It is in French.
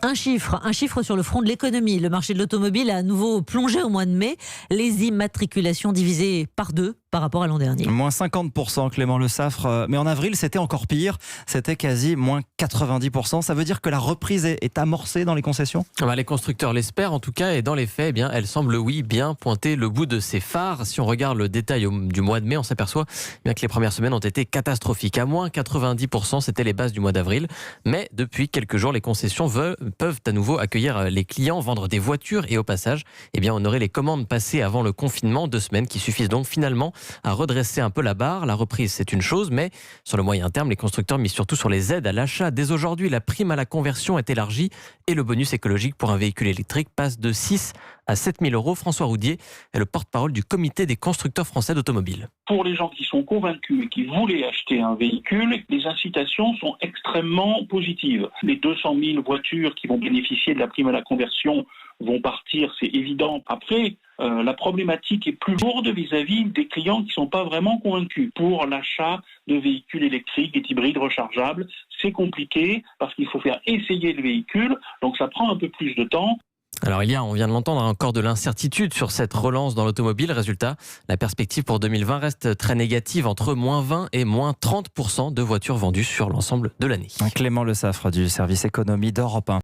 Un chiffre sur le front de l'économie. Le marché de l'automobile a à nouveau plongé au mois de mai. Les immatriculations divisées par 2 par rapport à l'an dernier. Moins 50%, Clément Le Saffre. Mais en avril, c'était encore pire. C'était quasi moins 90%. Ça veut dire que la reprise est amorcée dans les concessions ? Les constructeurs l'espèrent en tout cas, et dans les faits, elle semble bien pointer le bout de ses phares. Si on regarde le détail du mois de mai, on s'aperçoit bien que les premières semaines ont été catastrophiques. À moins 90%, c'était les bases du mois d'avril. Mais depuis quelques jours, les concessions peuvent à nouveau accueillir les clients, vendre des voitures et au passage, honorer les commandes passées avant le confinement. 2 semaines qui suffisent donc finalement à redresser un peu la barre. La reprise, c'est une chose, mais sur le moyen terme, les constructeurs misent surtout sur les aides à l'achat. Dès aujourd'hui, la prime à la conversion est élargie et le bonus écologique pour un véhicule électrique passe de 6 à 7 000 euros. François Roudier est le porte-parole du comité des constructeurs français d'automobiles. Pour les gens qui sont convaincus et qui voulaient acheter un véhicule, les incitations sont extrêmement positives. Les 200 000 voitures qui vont bénéficier de la prime à la conversion vont partir, c'est évident. Après, la problématique est plus lourde vis-à-vis des clients qui ne sont pas vraiment convaincus. Pour l'achat de véhicules électriques et hybrides rechargeables, c'est compliqué parce qu'il faut faire essayer le véhicule, donc ça prend un peu plus de temps. Alors on vient de l'entendre, encore de l'incertitude sur cette relance dans l'automobile. Résultat, la perspective pour 2020 reste très négative, entre moins 20 et moins 30% de voitures vendues sur l'ensemble de l'année. Clément Le Saffre du service économie d'Europe 1.